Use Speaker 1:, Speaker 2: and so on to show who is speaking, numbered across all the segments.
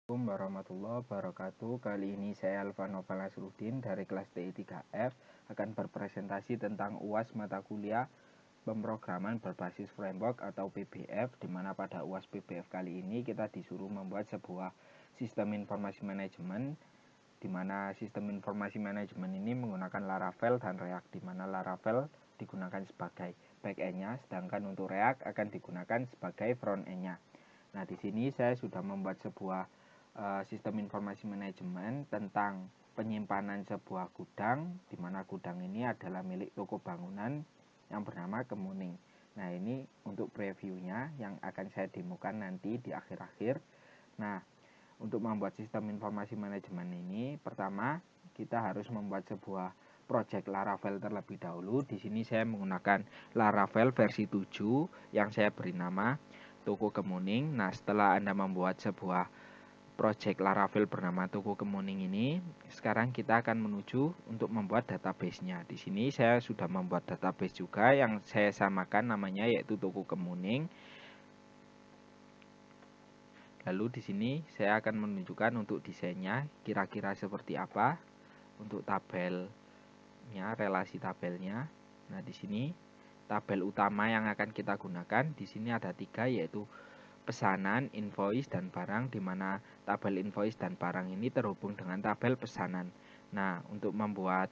Speaker 1: Assalamualaikum warahmatullahi wabarakatuh. Kali ini saya Alfa Noval Nasruddin dari kelas TI3F akan berpresentasi tentang UAS mata kuliah pemrograman berbasis framework atau PBF, di mana pada UAS PBF kali ini kita disuruh membuat sebuah sistem informasi manajemen, di mana sistem informasi manajemen ini menggunakan Laravel dan React, di mana Laravel digunakan sebagai back-end-nya, sedangkan untuk React akan digunakan sebagai front-end-nya. Nah, di sini saya sudah membuat sebuah sistem informasi manajemen tentang penyimpanan sebuah gudang, di mana gudang ini adalah milik toko bangunan yang bernama Kemuning. Nah, ini untuk previewnya yang akan saya demokan nanti di akhir-akhir. Nah, untuk membuat sistem informasi manajemen ini, pertama kita harus membuat sebuah project Laravel terlebih dahulu. Di sini saya menggunakan Laravel versi 7 yang saya beri nama Toko Kemuning. Nah, setelah Anda membuat sebuah project Laravel bernama Toko Kemuning ini, sekarang kita akan menuju untuk membuat database-nya. Di sini saya sudah membuat database juga yang saya samakan namanya yaitu Toko Kemuning. Lalu di sini saya akan menunjukkan untuk desainnya kira-kira seperti apa untuk tabelnya, relasi tabelnya. Nah, di sini tabel utama yang akan kita gunakan di sini ada 3, yaitu pesanan, invoice, dan barang, di mana tabel invoice dan barang ini terhubung dengan tabel pesanan. Nah, untuk membuat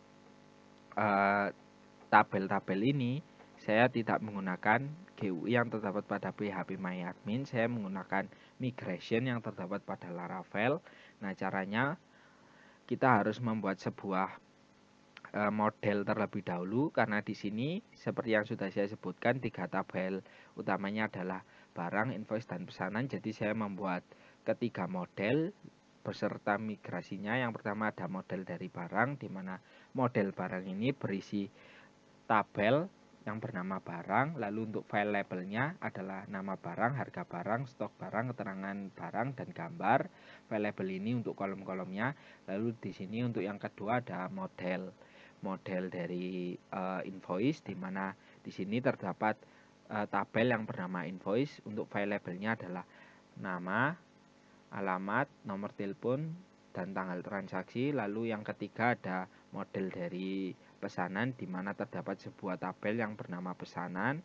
Speaker 1: tabel-tabel ini saya tidak menggunakan GUI yang terdapat pada PHPMyAdmin, saya menggunakan migration yang terdapat pada Laravel. Nah, caranya kita harus membuat sebuah model terlebih dahulu, karena di sini seperti yang sudah saya sebutkan 3 tabel utamanya adalah barang, invoice, dan pesanan. Jadi saya membuat ketiga model beserta migrasinya. Yang pertama ada model dari barang, di mana model barang ini berisi tabel yang bernama barang, lalu untuk file labelnya adalah nama barang, harga barang, stok barang, keterangan barang, dan gambar. File label ini untuk kolom-kolomnya. Lalu di sini untuk yang kedua ada model dari invoice, di mana di sini terdapat tabel yang bernama invoice. Untuk file labelnya adalah nama, alamat, nomor telepon, dan tanggal transaksi. Lalu yang ketiga ada model dari pesanan, di mana terdapat sebuah tabel yang bernama pesanan.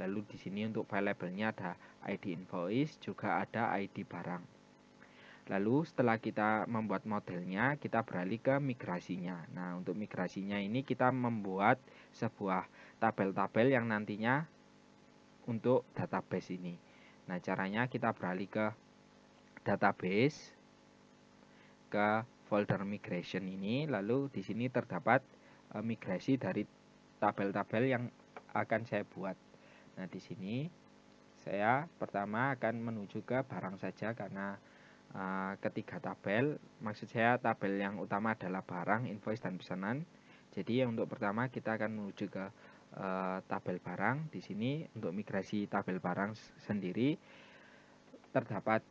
Speaker 1: Lalu di sini untuk file labelnya ada ID invoice, juga ada ID barang. Lalu setelah kita membuat modelnya, kita beralih ke migrasinya. Nah, untuk migrasinya ini kita membuat sebuah tabel-tabel yang nantinya untuk database ini. Nah, caranya kita beralih ke database, ke folder migration ini, lalu di sini terdapat migrasi dari tabel-tabel yang akan saya buat. Nah, di sini saya pertama akan menuju ke barang saja, karena ketiga tabel, maksud saya tabel yang utama adalah barang, invoice, dan pesanan. Jadi yang untuk pertama kita akan menuju ke tabel barang. Di sini untuk migrasi tabel barang sendiri terdapat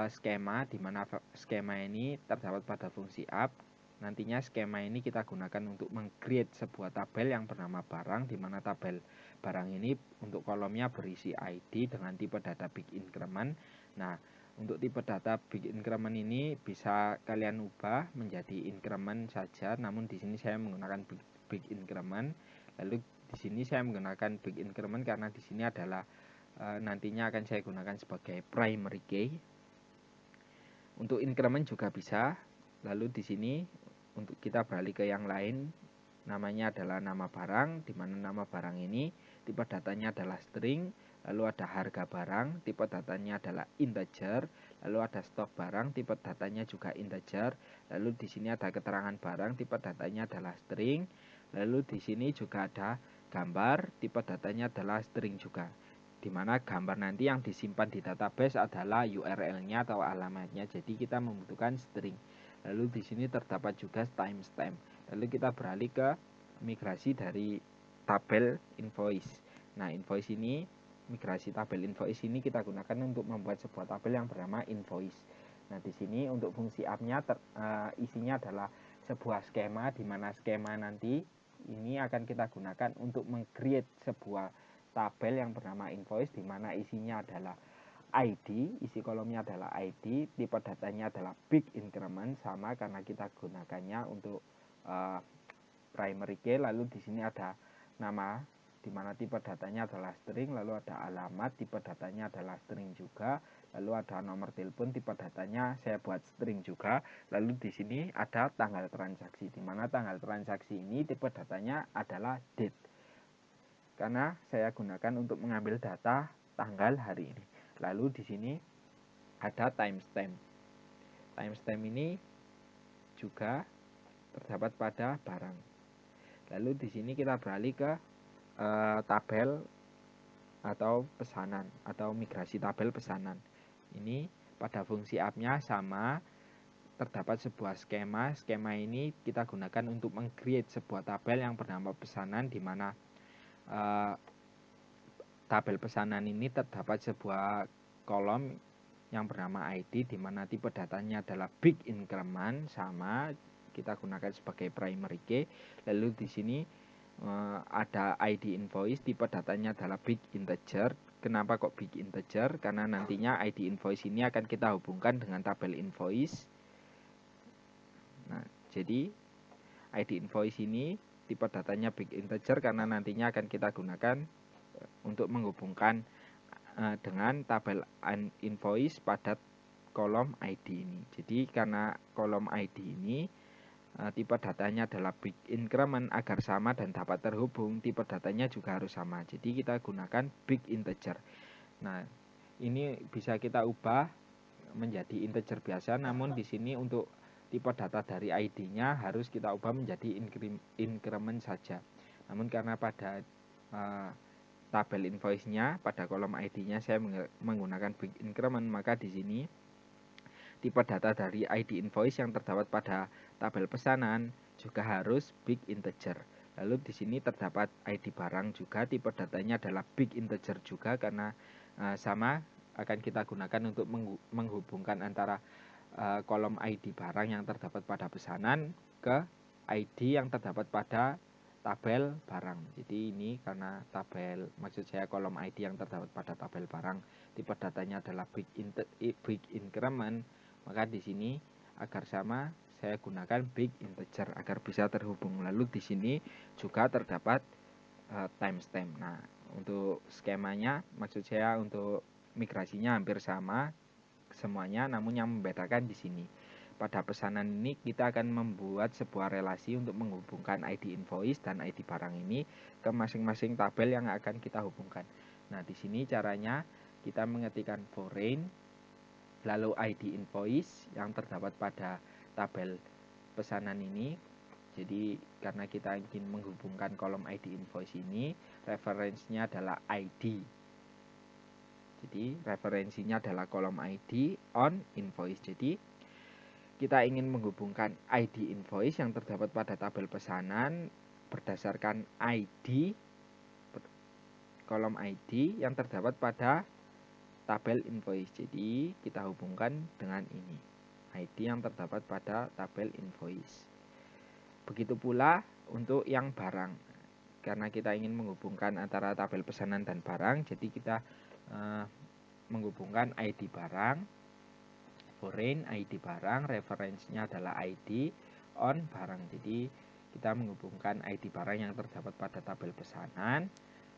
Speaker 1: skema, di mana skema ini terdapat pada fungsi app. Nantinya skema ini kita gunakan untuk meng-create sebuah tabel yang bernama barang, di mana tabel barang ini untuk kolomnya berisi ID dengan tipe data big increment. Nah, untuk tipe data big increment ini bisa kalian ubah menjadi increment saja, namun di sini saya menggunakan big increment. Lalu di sini saya menggunakan big increment karena di sini adalah nantinya akan saya gunakan sebagai primary key. Untuk increment juga bisa. Lalu di sini untuk kita beralih ke yang lain, namanya adalah nama barang, di mana nama barang ini tipe datanya adalah string. Lalu ada harga barang, tipe datanya adalah integer. Lalu ada stok barang, tipe datanya juga integer. Lalu di sini ada keterangan barang, tipe datanya adalah string. Lalu di sini juga ada gambar, tipe datanya adalah string juga, di mana gambar nanti yang disimpan di database adalah URL-nya atau alamatnya. Jadi kita membutuhkan string. Lalu di sini terdapat juga timestamp. Lalu kita beralih ke migrasi dari tabel invoice. Nah, invoice ini, migrasi tabel invoice ini kita gunakan untuk membuat sebuah tabel yang bernama invoice. Nah, di sini untuk fungsi app-nya isinya adalah sebuah skema, di mana skema nanti ini akan kita gunakan untuk meng-create sebuah tabel yang bernama invoice, di mana isinya adalah ID, isi kolomnya adalah ID, tipe datanya adalah big increment, sama karena kita gunakannya untuk primary key. Lalu di sini ada nama, di mana tipe datanya adalah string, lalu ada alamat, tipe datanya adalah string juga, lalu ada nomor telepon, tipe datanya saya buat string juga, lalu di sini ada tanggal transaksi, di mana tanggal transaksi ini tipe datanya adalah date, karena saya gunakan untuk mengambil data tanggal hari ini. Lalu di sini ada timestamp. Timestamp ini juga terdapat pada barang. Lalu di sini kita beralih ke tabel atau pesanan atau migrasi tabel pesanan. Ini pada fungsi app-nya sama, terdapat sebuah skema. Skema ini kita gunakan untuk meng-create sebuah tabel yang bernama pesanan, di mana tabel pesanan ini terdapat sebuah kolom yang bernama ID, di mana tipe datanya adalah big increment, sama kita gunakan sebagai primary key. Lalu di sini ada ID invoice, tipe datanya adalah big integer. Kenapa kok big integer? Karena nantinya ID invoice ini akan kita hubungkan dengan tabel invoice. Nah, jadi ID invoice ini tipe datanya big integer karena nantinya akan kita gunakan untuk menghubungkan dengan tabel invoice pada kolom ID ini. Jadi karena kolom ID ini tipe datanya adalah big increment, agar sama dan dapat terhubung, tipe datanya juga harus sama. Jadi kita gunakan big integer. Nah, ini bisa kita ubah menjadi integer biasa, namun di sini untuk tipe data dari ID-nya harus kita ubah menjadi increment saja. Namun karena pada tabel invoice-nya pada kolom ID-nya saya menggunakan big increment, maka di sini tipe data dari ID invoice yang terdapat pada tabel pesanan juga harus big integer. Lalu di sini terdapat ID barang juga, tipe datanya adalah big integer juga, karena sama akan kita gunakan untuk menghubungkan antara kolom ID barang yang terdapat pada pesanan ke ID yang terdapat pada tabel barang. Jadi ini karena tabel, maksud saya kolom ID yang terdapat pada tabel barang, tipe datanya adalah big increment, maka di sini agar sama saya gunakan big integer agar bisa terhubung. Lalu di sini juga terdapat timestamp. Nah, untuk skemanya, maksud saya untuk migrasinya hampir sama semuanya, namun yang membedakan di sini. Pada pesanan ini kita akan membuat sebuah relasi untuk menghubungkan ID invoice dan ID barang ini ke masing-masing tabel yang akan kita hubungkan. Nah, di sini caranya kita mengetikkan foreign, lalu ID invoice yang terdapat pada tabel pesanan ini. Jadi karena kita ingin menghubungkan kolom ID invoice ini, referensinya adalah ID. Jadi referensinya adalah kolom ID on invoice. Jadi kita ingin menghubungkan ID invoice yang terdapat pada tabel pesanan berdasarkan ID, kolom ID yang terdapat pada tabel invoice. Jadi kita hubungkan dengan ini, ID yang terdapat pada tabel invoice. Begitu pula untuk yang barang, karena kita ingin menghubungkan antara tabel pesanan dan barang, jadi kita menghubungkan ID barang, foreign ID barang, referensinya adalah ID on barang. Jadi kita menghubungkan ID barang yang terdapat pada tabel pesanan,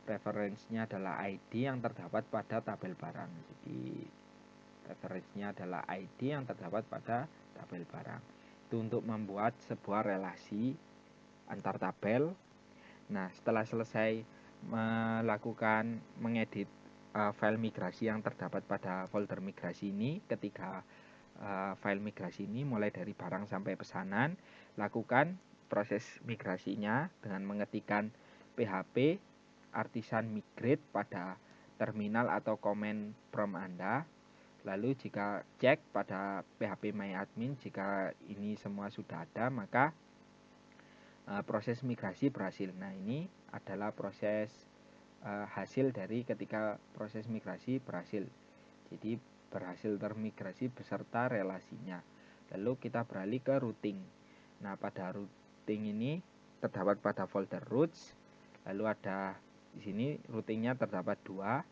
Speaker 1: referensinya adalah ID yang terdapat pada tabel barang. Jadi referensinya adalah ID yang terdapat pada tabel barang. Itu untuk membuat sebuah relasi antar tabel. Nah, setelah selesai melakukan mengedit file migrasi yang terdapat pada folder migrasi ini, ketika file migrasi ini mulai dari barang sampai pesanan, lakukan proses migrasinya dengan mengetikkan php artisan migrate pada terminal atau command prompt Anda. Lalu jika cek pada php myadmin, jika ini semua sudah ada, maka proses migrasi berhasil. Nah, ini adalah proses hasil dari ketika proses migrasi berhasil. Jadi berhasil termigrasi beserta relasinya. Lalu kita beralih ke routing. Nah, pada routing ini terdapat pada folder routes. Lalu ada di sini routingnya terdapat dua.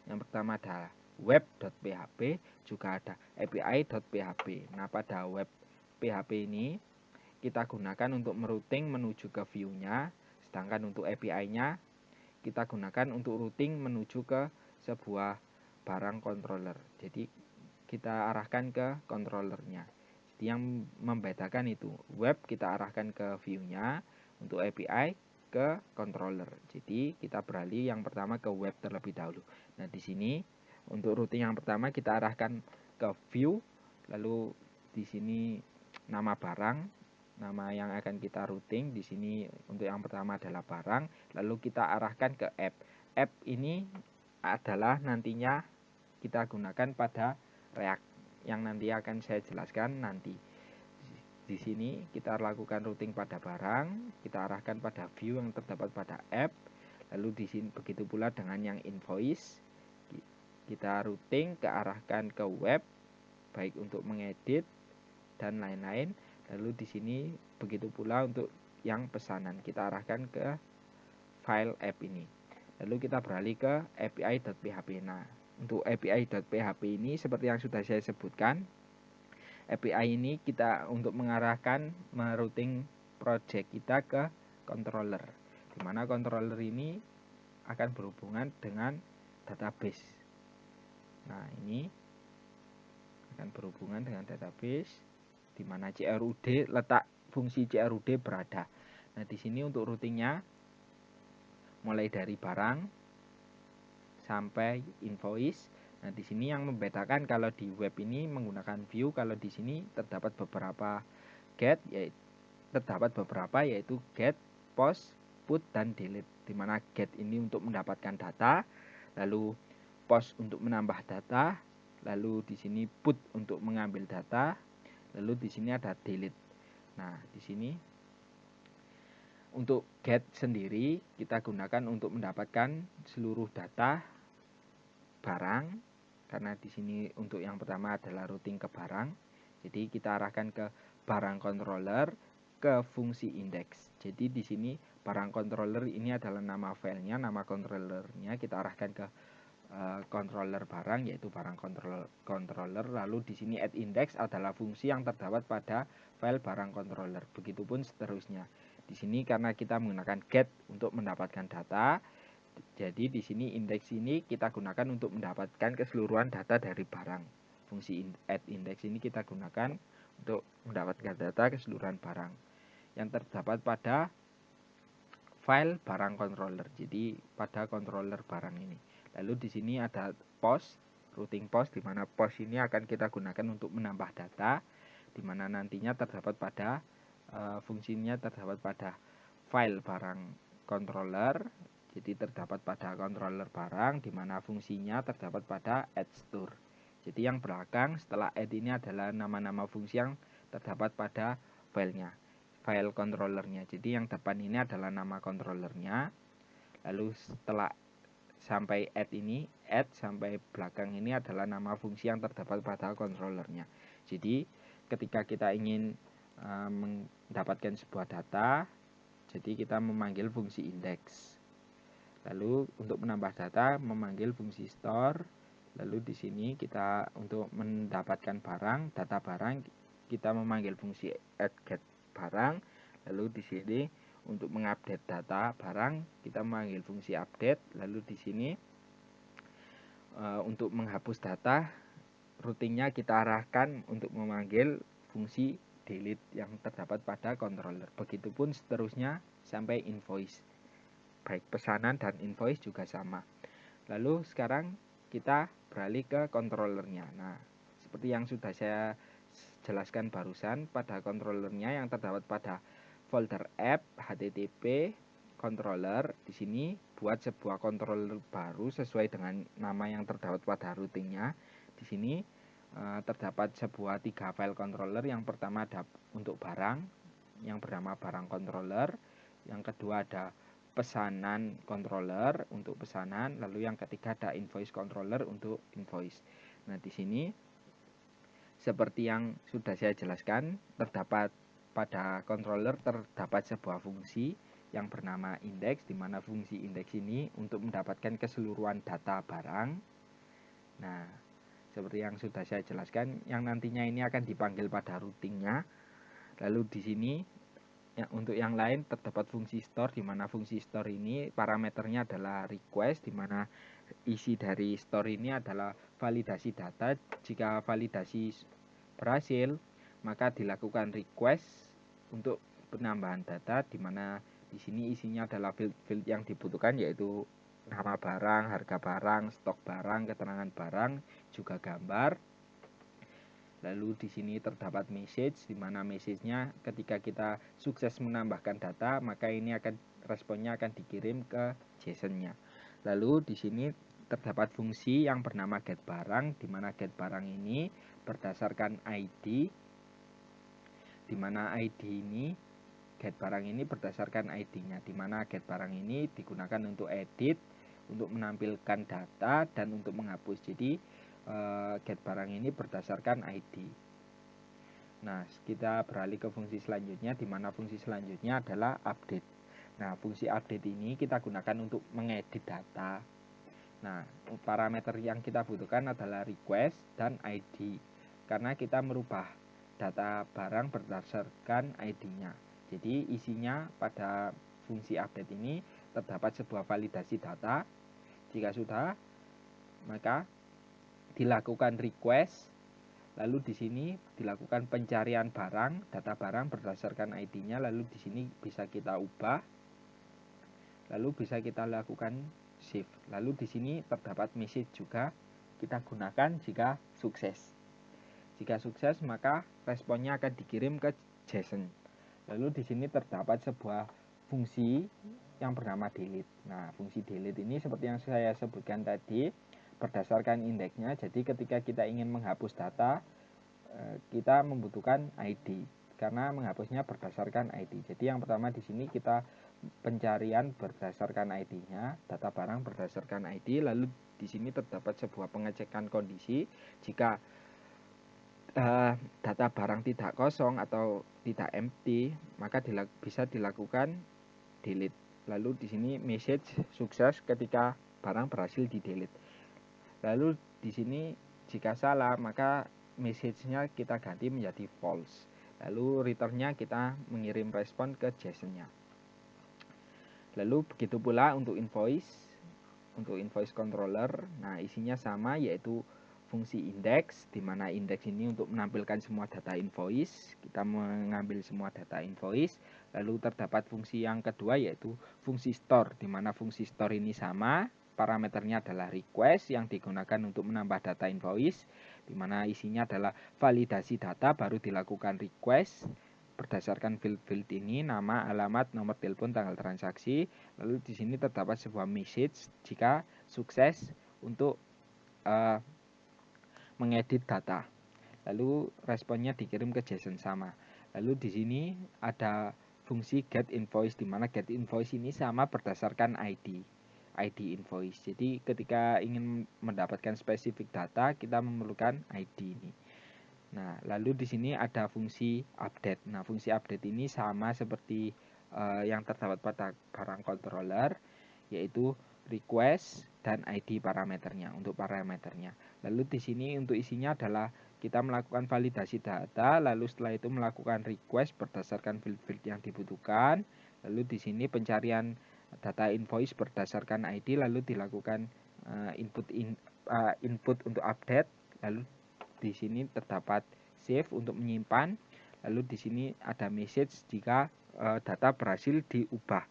Speaker 1: Yang pertama adalah web.php, juga ada api.php. Nah, pada web PHP ini kita gunakan untuk merouting menuju ke view-nya, sedangkan untuk API-nya kita gunakan untuk routing menuju ke sebuah barang controller. Jadi kita arahkan ke controllernya. Jadi yang membedakan itu, web kita arahkan ke view-nya, untuk API ke controller. Jadi kita beralih yang pertama ke web terlebih dahulu. Nah, di sini untuk routing yang pertama kita arahkan ke view, lalu di sini nama barang, nama yang akan kita routing di sini untuk yang pertama adalah barang, lalu kita arahkan ke app. App ini adalah nantinya kita gunakan pada React yang nanti akan saya jelaskan nanti. Di sini kita lakukan routing pada barang, kita arahkan pada view yang terdapat pada app, lalu di sini begitu pula dengan yang invoice, kita routing ke arahkan ke web, baik untuk mengedit dan lain-lain. Lalu di sini begitu pula untuk yang pesanan, kita arahkan ke file app ini. Lalu kita beralih ke api.php. Nah, untuk api.php ini seperti yang sudah saya sebutkan, API ini kita untuk mengarahkan merouting project kita ke controller, di mana controller ini akan berhubungan dengan database. Nah, ini akan berhubungan dengan database di mana CRUD, letak fungsi CRUD berada. Nah, di sini untuk routingnya mulai dari barang sampai invoice. Nah, di sini yang membedakan kalau di web ini menggunakan view, kalau di sini terdapat beberapa get, yaitu get, post, put, dan delete. Di mana get ini untuk mendapatkan data, lalu post untuk menambah data, lalu di sini put untuk mengambil data, lalu di sini ada delete. Nah, di sini untuk get sendiri kita gunakan untuk mendapatkan seluruh data barang, karena di sini untuk yang pertama adalah routing ke barang. Jadi kita arahkan ke barang controller ke fungsi index. Jadi di sini barang controller ini adalah nama filenya, nama controllernya kita arahkan ke controller barang, yaitu barang controller. Lalu di sini add index adalah fungsi yang terdapat pada file barang controller. Begitupun seterusnya. Di sini karena kita menggunakan get untuk mendapatkan data, jadi di sini indeks ini kita gunakan untuk mendapatkan keseluruhan data dari barang. Fungsi add index ini kita gunakan untuk mendapatkan data keseluruhan barang yang terdapat pada file barang controller. Jadi pada controller barang ini. Lalu di sini ada post, routing post, di mana post ini akan kita gunakan untuk menambah data, di mana nantinya terdapat pada fungsinya terdapat pada file barang controller. Jadi terdapat pada controller barang, di mana fungsinya terdapat pada add store. Jadi yang belakang setelah add ini adalah nama-nama fungsi yang terdapat pada filenya, file controllernya. Jadi yang depan ini adalah nama controllernya. Lalu setelah sampai add ini, add sampai belakang ini adalah nama fungsi yang terdapat pada controllernya. Jadi ketika kita ingin mendapatkan sebuah data, jadi kita memanggil fungsi index. Lalu untuk menambah data memanggil fungsi store. Lalu di sini kita untuk mendapatkan barang, data barang, kita memanggil fungsi add get barang. Lalu di sini untuk mengupdate data barang kita memanggil fungsi update. Lalu di sini untuk menghapus data, routingnya kita arahkan untuk memanggil fungsi delete yang terdapat pada controller. Begitupun seterusnya sampai invoice. Baik pesanan dan invoice juga sama. Lalu sekarang kita beralih ke controllernya. Nah, seperti yang sudah saya jelaskan barusan, pada controllernya yang terdapat pada folder app http controller. Di sini buat sebuah controller baru sesuai dengan nama yang terdapat pada routingnya. Di sini terdapat sebuah 3 file controller. Yang pertama ada untuk barang yang bernama barang controller. Yang kedua ada pesanan controller untuk pesanan, lalu yang ketiga ada invoice controller untuk invoice. Nah, di sini seperti yang sudah saya jelaskan, terdapat pada controller terdapat sebuah fungsi yang bernama index, di mana fungsi index ini untuk mendapatkan keseluruhan data barang Nah, seperti yang sudah saya jelaskan, yang nantinya ini akan dipanggil pada routingnya. Lalu di sini ya, untuk yang lain terdapat fungsi store, di mana fungsi store ini parameternya adalah request, di mana isi dari store ini adalah validasi data. Jika validasi berhasil, maka dilakukan request untuk penambahan data, di mana di sini isinya adalah field yang dibutuhkan, yaitu nama barang, harga barang, stok barang, keterangan barang, juga gambar. Lalu di sini terdapat message, di mana message-nya ketika kita sukses menambahkan data, maka ini responnya akan dikirim ke JSON-nya. Lalu di sini terdapat fungsi yang bernama get barang, di mana get barang ini berdasarkan ID, di mana ID ini get barang ini berdasarkan ID-nya, di mana get barang ini digunakan untuk edit, untuk menampilkan data, dan untuk menghapus. Jadi get barang ini berdasarkan ID. Nah, kita beralih ke fungsi selanjutnya, di mana fungsi selanjutnya adalah update. Nah, fungsi update ini kita gunakan untuk mengedit data. Nah, parameter yang kita butuhkan adalah request dan ID, karena kita merubah data barang berdasarkan ID-nya. Jadi isinya pada fungsi update ini terdapat sebuah validasi data. Jika sudah, maka dilakukan request, lalu di sini dilakukan pencarian barang, data barang berdasarkan ID-nya, lalu di sini bisa kita ubah, lalu bisa kita lakukan save. Lalu di sini terdapat message juga, kita gunakan jika sukses. Jika sukses, maka responnya akan dikirim ke JSON. Lalu di sini terdapat sebuah fungsi yang bernama delete. Nah, fungsi delete ini seperti yang saya sebutkan tadi, berdasarkan indeksnya. Jadi ketika kita ingin menghapus data, kita membutuhkan ID, karena menghapusnya berdasarkan ID. Jadi yang pertama di sini kita pencarian berdasarkan ID-nya, data barang berdasarkan ID. Lalu di sini terdapat sebuah pengecekan kondisi. Jika data barang tidak kosong atau tidak empty, maka bisa dilakukan delete. Lalu di sini message sukses ketika barang berhasil di delete. Lalu di sini jika salah, maka message-nya kita ganti menjadi false. Lalu return-nya kita mengirim respon ke JSON-nya. Lalu begitu pula untuk invoice controller. Nah, isinya sama, yaitu fungsi index, di mana index ini untuk menampilkan semua data invoice. Kita mengambil semua data invoice. Lalu terdapat fungsi yang kedua, yaitu fungsi store, di mana fungsi store ini sama, parameternya adalah request yang digunakan untuk menambah data invoice, di mana isinya adalah validasi data, baru dilakukan request berdasarkan field ini, nama, alamat, nomor telepon, tanggal transaksi. Lalu di sini terdapat sebuah message jika sukses untuk mengedit data. Lalu responnya dikirim ke JSON sama. Lalu di sini ada fungsi get invoice, di mana get invoice ini sama berdasarkan ID invoice. Jadi ketika ingin mendapatkan spesifik data, kita memerlukan ID ini. Nah, lalu di sini ada fungsi update. Nah, fungsi update ini sama seperti yang terdapat pada barang controller, yaitu request dan ID parameternya untuk parameternya. Lalu di sini untuk isinya adalah kita melakukan validasi data, lalu setelah itu melakukan request berdasarkan field-field yang dibutuhkan. Lalu di sini pencarian data invoice berdasarkan ID, lalu dilakukan input untuk update. Lalu di sini terdapat save untuk menyimpan. Lalu di sini ada message jika data berhasil diubah.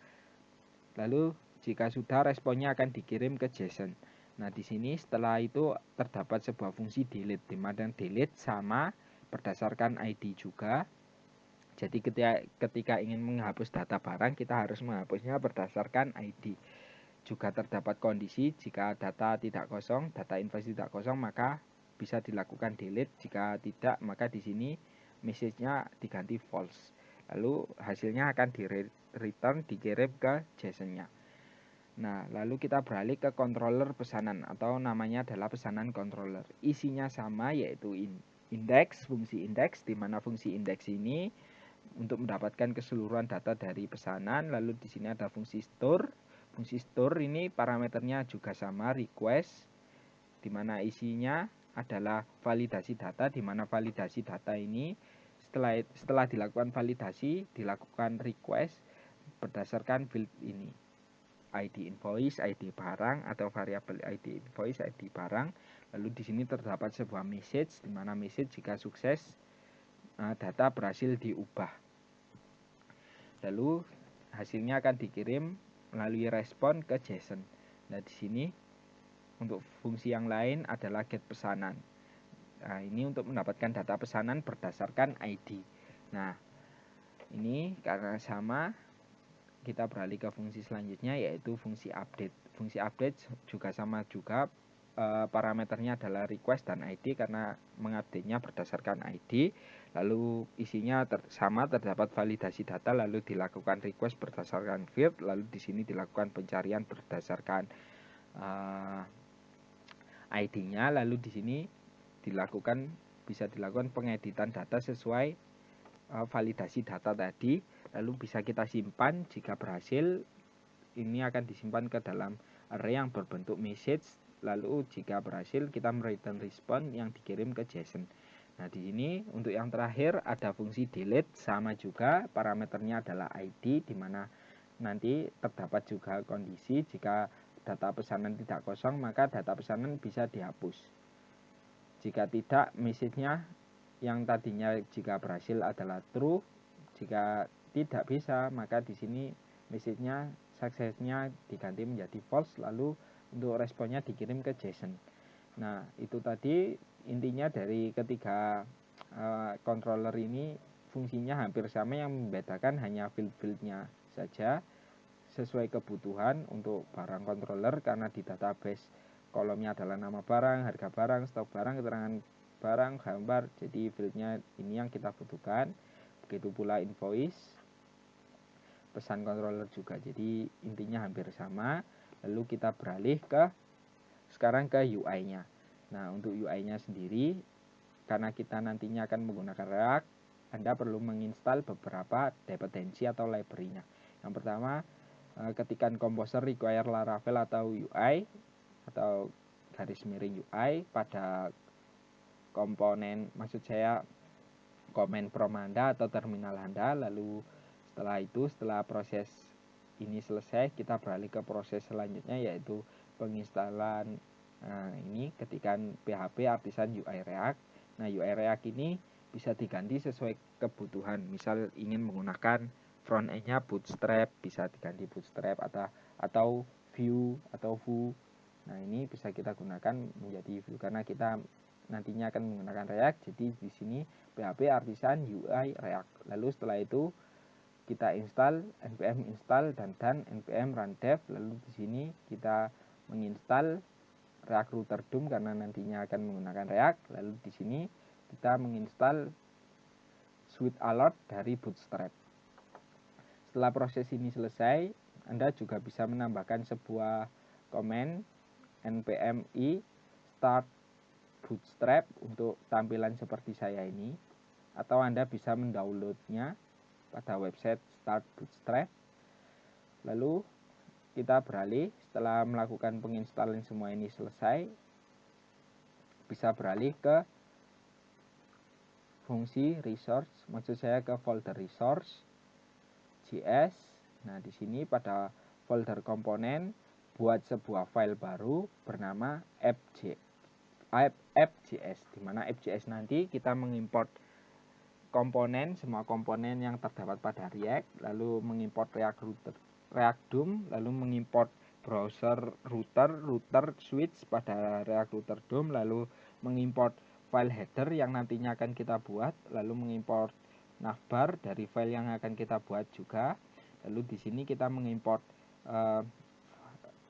Speaker 1: Lalu jika sudah, responnya akan dikirim ke JSON. Nah, di sini setelah itu terdapat sebuah fungsi delete, di mana delete sama berdasarkan ID juga. Jadi ketika ingin menghapus data barang, kita harus menghapusnya berdasarkan ID. Juga terdapat kondisi jika data tidak kosong, data invoice tidak kosong, maka bisa dilakukan delete. Jika tidak, maka di sini message-nya diganti false. Lalu hasilnya akan di-return, dikirim ke JSON-nya. Nah, lalu kita beralih ke controller pesanan, atau namanya adalah pesanan controller. Isinya sama, yaitu index, fungsi index, di mana fungsi index ini untuk mendapatkan keseluruhan data dari pesanan. Lalu di sini ada fungsi store. Fungsi store ini parameternya juga sama, request di mana isinya adalah validasi data, di mana validasi data ini setelah dilakukan validasi, dilakukan request berdasarkan field ini, ID invoice, ID barang, atau variabel ID invoice, ID barang. Lalu di sini terdapat sebuah message, di mana message jika sukses data berhasil diubah. Lalu hasilnya akan dikirim melalui respon ke JSON. Nah, di sini untuk fungsi yang lain adalah get pesanan. Nah, ini untuk mendapatkan data pesanan berdasarkan ID. Nah, ini karena sama, kita beralih ke fungsi selanjutnya, yaitu fungsi update. Fungsi update juga sama juga, parameternya adalah request dan ID karena mengupdate-nya berdasarkan ID. Lalu isinya sama, terdapat validasi data, lalu dilakukan request berdasarkan field, lalu di sini dilakukan pencarian berdasarkan ID-nya, lalu di sini bisa dilakukan pengeditan data sesuai validasi data tadi, lalu bisa kita simpan. Jika berhasil, ini akan disimpan ke dalam array yang berbentuk message, lalu jika berhasil kita return respon yang dikirim ke JSON. Nah, di sini untuk yang terakhir ada fungsi delete, sama juga parameternya adalah ID, di mana nanti terdapat juga kondisi jika data pesanan tidak kosong maka data pesanan bisa dihapus. Jika tidak, message-nya yang tadinya jika berhasil adalah true. Jika tidak bisa, maka di sini message-nya suksesnya diganti menjadi false, lalu untuk responnya dikirim ke JSON. Nah, itu tadi intinya dari ketiga controller ini. Fungsinya hampir sama, yang membedakan hanya field-fieldnya saja sesuai kebutuhan. Untuk barang controller, karena di database kolomnya adalah nama barang, harga barang, stok barang, keterangan barang, gambar, jadi fieldnya ini yang kita butuhkan. Begitu pula invoice, pesan controller juga, jadi intinya hampir sama. Lalu kita beralih sekarang ke UI-nya. Nah, untuk UI-nya sendiri, karena kita nantinya akan menggunakan React, Anda perlu menginstal beberapa dependensi atau library-nya. Yang pertama, ketikan composer require Laravel atau UI atau garis miring UI pada komponen, maksud saya komen from Anda atau terminal Anda. Lalu setelah proses ini selesai, kita beralih ke proses selanjutnya, yaitu penginstalan. Nah, ini ketikan PHP Artisan UI React. Nah, UI React ini bisa diganti sesuai kebutuhan. Misal ingin menggunakan front end-nya Bootstrap, bisa diganti Bootstrap atau Vue atau Vue. Nah, ini bisa kita gunakan menjadi Vue karena kita nantinya akan menggunakan React. Jadi di sini PHP Artisan UI React. Lalu setelah itu kita install npm install dan npm run dev. Lalu di sini kita menginstal React Router DOM karena nantinya akan menggunakan React. Lalu di sini kita menginstal Suite Alert dari Bootstrap. Setelah proses ini selesai, Anda juga bisa menambahkan sebuah komen npm i start Bootstrap untuk tampilan seperti saya ini, atau Anda bisa mendownloadnya pada website Start Bootstrap. Lalu kita beralih, setelah melakukan penginstalan semua ini selesai, bisa beralih ke fungsi resource, maksud saya ke folder resource JS. Nah, di sini pada folder komponen buat sebuah file baru bernama app.js, di mana app.js nanti kita mengimport komponen, semua komponen yang terdapat pada React, lalu mengimport React DOM, lalu mengimport browser router switch pada React Router DOM, lalu mengimport file header yang nantinya akan kita buat, lalu mengimport navbar dari file yang akan kita buat juga. Lalu di sini kita mengimport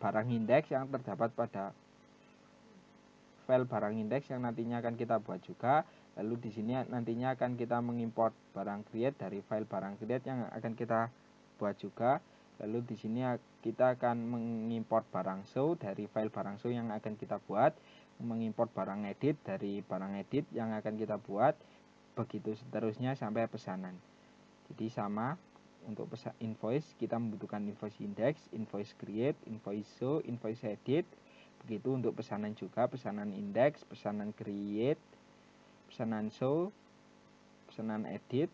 Speaker 1: barang index yang terdapat pada file barang index yang nantinya akan kita buat juga. Lalu di sini nantinya akan kita mengimport barang create dari file barang create yang akan kita buat juga. Lalu di sini kita akan mengimport barang show dari file barang show yang akan kita buat, mengimport barang edit dari barang edit yang akan kita buat, begitu seterusnya sampai pesanan. Jadi sama, untuk invoice kita membutuhkan invoice index, invoice create, invoice show, invoice edit. Begitu untuk pesanan juga, pesanan index, pesanan create, pesanan show, pesanan edit.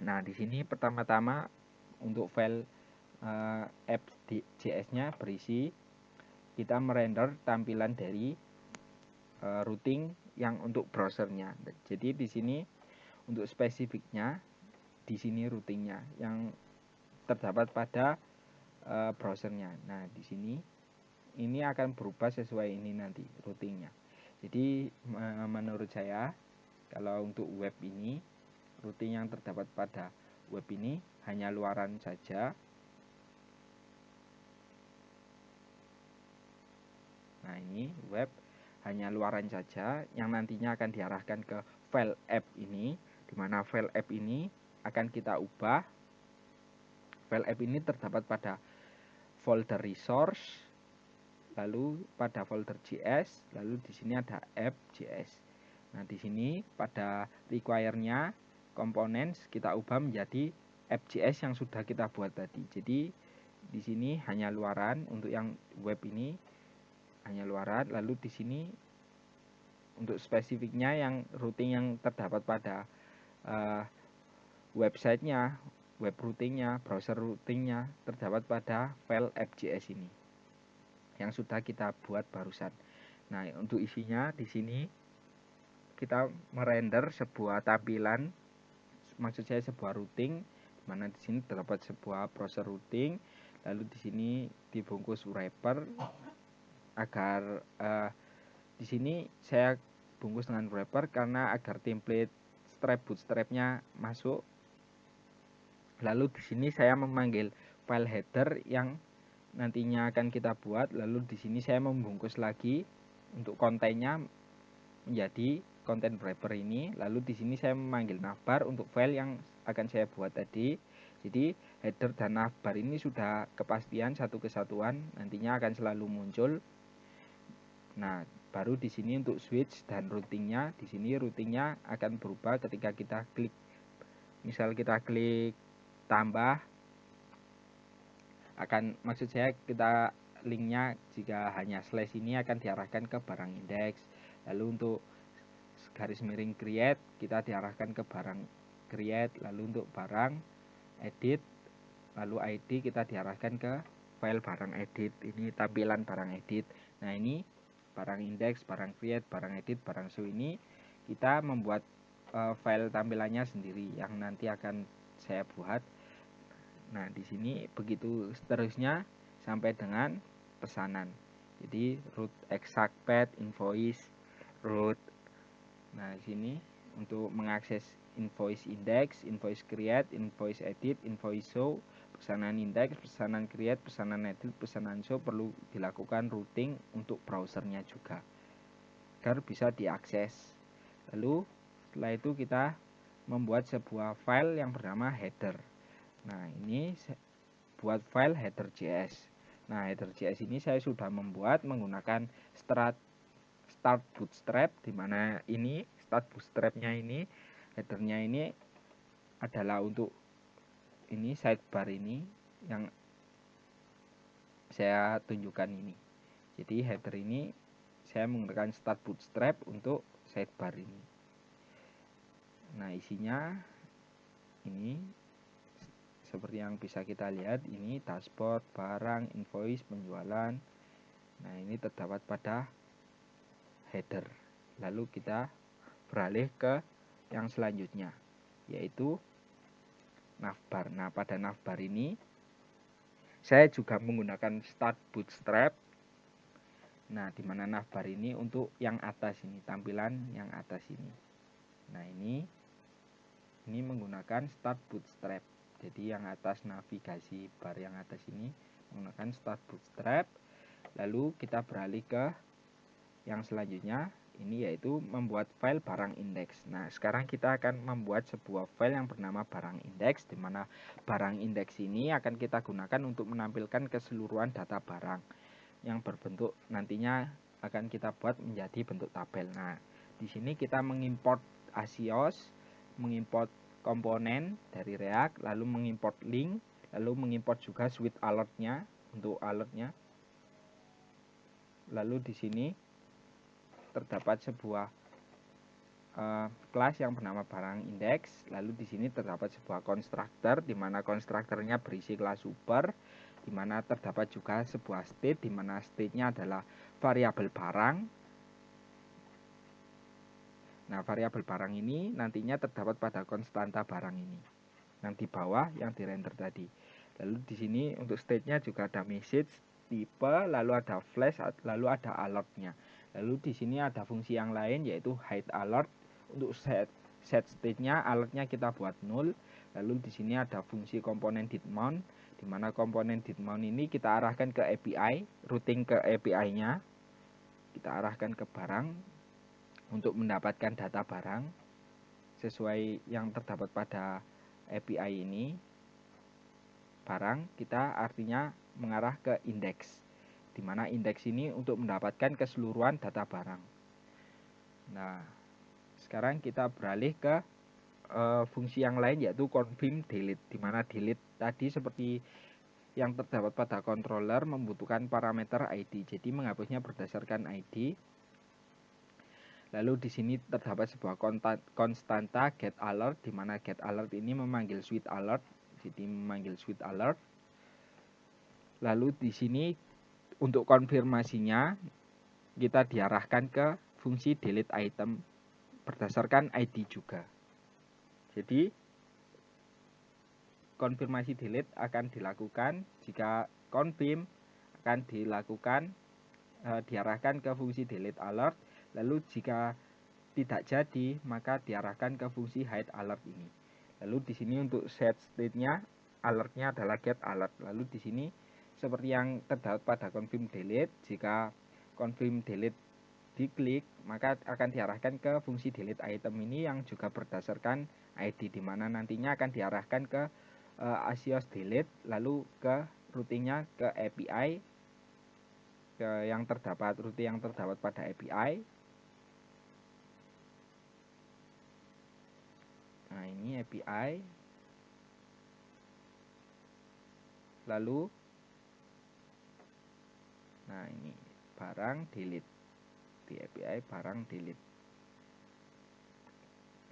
Speaker 1: Nah, di sini pertama-tama untuk file app.js-nya berisi kita merender tampilan dari routing yang untuk browsernya. Jadi di sini untuk spesifiknya, di sini routingnya yang terdapat pada browsernya. Nah, di sini ini akan berubah sesuai ini nanti routingnya. Jadi menurut saya kalau untuk web ini routing yang terdapat pada web ini hanya luaran saja. Nah, ini web hanya luaran saja yang nantinya akan diarahkan ke file app ini, di mana file app ini akan kita ubah. File app ini terdapat pada folder resource, lalu pada folder JS, lalu di sini ada app.js. Nah, di sini pada require-nya components kita ubah menjadi app.js yang sudah kita buat tadi. Jadi di sini hanya luaran untuk yang web ini hanya luaran, lalu di sini untuk spesifiknya yang routing yang terdapat pada websitenya, web routingnya, browser routingnya terdapat pada file app.js ini yang sudah kita buat barusan. Nah, untuk isinya di sini kita merender sebuah tampilan, maksud saya sebuah routing, di mana di sini terdapat sebuah browser routing, lalu di sini dibungkus wrapper agar di sini saya bungkus dengan wrapper karena agar template bootstrapnya masuk. Lalu di sini saya memanggil file header yang nantinya akan kita buat. Lalu di sini saya membungkus lagi untuk kontennya menjadi konten wrapper ini. Lalu di sini saya memanggil navbar untuk file yang akan saya buat tadi. Jadi header dan navbar ini sudah kepastian satu kesatuan, nantinya akan selalu muncul. Nah, baru di sini untuk switch dan routingnya, di sini routingnya akan berubah ketika kita klik. Misal kita klik tambah, maksud saya kita linknya jika hanya slash ini akan diarahkan ke barang index. Lalu untuk garis miring create kita diarahkan ke barang create. Lalu untuk barang edit, lalu ID kita diarahkan ke file barang edit. Ini tampilan barang edit. Nah, ini barang index, barang create, barang edit, barang show ini kita membuat file tampilannya sendiri yang nanti akan saya buat. Nah, di sini begitu seterusnya sampai dengan pesanan. Jadi root exact path, invoice, root. Nah, di sini untuk mengakses invoice index, invoice create, invoice edit, invoice show, pesanan index, pesanan create, pesanan edit, pesanan show perlu dilakukan routing untuk browsernya juga agar bisa diakses. Lalu setelah itu kita membuat sebuah file yang bernama header. Nah, ini buat file header.js. Nah, header.js ini saya sudah membuat menggunakan start bootstrap, di mana ini start bootstrapnya ini headernya ini adalah untuk ini sidebar ini yang saya tunjukkan ini. Jadi header ini saya menggunakan start bootstrap untuk sidebar ini. Nah, isinya ini seperti yang bisa kita lihat, ini dashboard, barang, invoice, penjualan. Nah, ini terdapat pada header. Lalu kita beralih ke yang selanjutnya, yaitu navbar. Nah, pada navbar ini saya juga menggunakan start bootstrap. Nah, di mana navbar ini untuk yang atas ini, tampilan yang atas ini. Nah, ini menggunakan start bootstrap. Jadi yang atas navigasi bar yang atas ini menggunakan start bootstrap. Lalu kita beralih ke yang selanjutnya, ini yaitu membuat file barang index. Nah, sekarang kita akan membuat sebuah file yang bernama barang index, di mana barang index ini akan kita gunakan untuk menampilkan keseluruhan data barang yang berbentuk nantinya akan kita buat menjadi bentuk tabel. Nah, di sini kita mengimport Axios, mengimport komponen dari React, lalu mengimport link, lalu mengimport juga suite alertnya untuk alertnya. lalu di sini terdapat sebuah kelas yang bernama barang index, lalu di sini terdapat sebuah konstruktor di mana konstruktornya berisi kelas super, di mana terdapat juga sebuah state di mana state-nya adalah variabel barang. Nah, variabel barang ini nantinya terdapat pada konstanta barang ini yang di bawah yang di render tadi. Lalu di sini untuk state-nya juga ada message, tipe, lalu ada flash, lalu ada alert-nya. Lalu di sini ada fungsi yang lain yaitu hide alert. Untuk set state-nya, alert-nya kita buat 0. Lalu di sini ada fungsi komponen did mount, di mana komponen did mount ini kita arahkan ke API, routing ke API-nya. Kita arahkan ke barang untuk mendapatkan data barang sesuai yang terdapat pada API ini. Barang kita artinya mengarah ke indeks, di mana indeks ini untuk mendapatkan keseluruhan data barang. Nah, sekarang kita beralih ke fungsi yang lain yaitu confirm delete, di mana delete tadi seperti yang terdapat pada controller membutuhkan parameter ID, jadi menghapusnya berdasarkan ID. Lalu di sini terdapat sebuah konstanta get alert, di mana get alert ini memanggil switch alert, jadi memanggil switch alert. Lalu di sini untuk konfirmasinya kita diarahkan ke fungsi delete item berdasarkan ID juga. Jadi konfirmasi delete akan dilakukan jika confirm akan dilakukan diarahkan ke fungsi delete alert. Lalu jika tidak jadi maka diarahkan ke fungsi hide alert ini. Lalu di sini untuk set state-nya alertnya adalah get alert. Lalu di sini seperti yang terdapat pada confirm delete, jika confirm delete diklik maka akan diarahkan ke fungsi delete item ini yang juga berdasarkan ID, di mana nantinya akan diarahkan ke Asios delete, lalu ke routingnya ke API, ke yang terdapat routing yang terdapat pada API. Nah, ini API. Lalu nah ini barang delete, di API barang delete.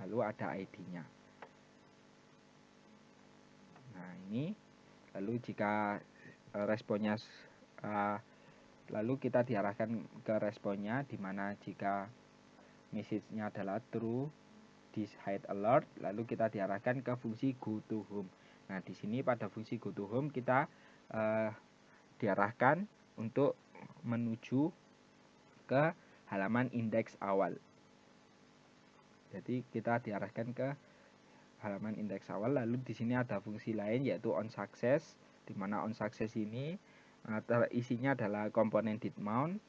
Speaker 1: Lalu ada ID-nya. Nah, ini lalu jika responnya lalu kita diarahkan ke responnya, di mana jika message-nya adalah true di hide alert, lalu kita diarahkan ke fungsi go to home. Nah, di sini pada fungsi go to home kita diarahkan untuk menuju ke halaman indeks awal. Jadi kita diarahkan ke halaman indeks awal. Lalu di sini ada fungsi lain yaitu on success, di mana on success ini isinya adalah komponen did mount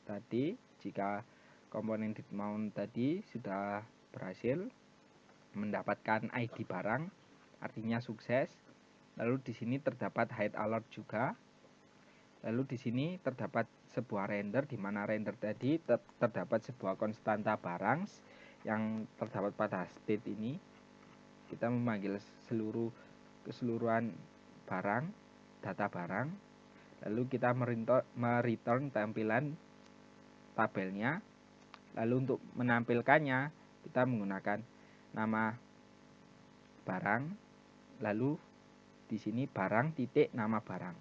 Speaker 1: tadi. Jika komponen did mount tadi sudah berhasil mendapatkan ID barang, artinya sukses. Lalu di sini terdapat hide alert juga. Lalu di sini terdapat sebuah render, di mana render tadi terdapat sebuah konstanta barang yang terdapat pada state ini. Kita memanggil keseluruhan barang, data barang. Lalu kita mereturn tampilan tabelnya. Lalu untuk menampilkannya kita menggunakan nama barang, lalu di sini barang titik nama barang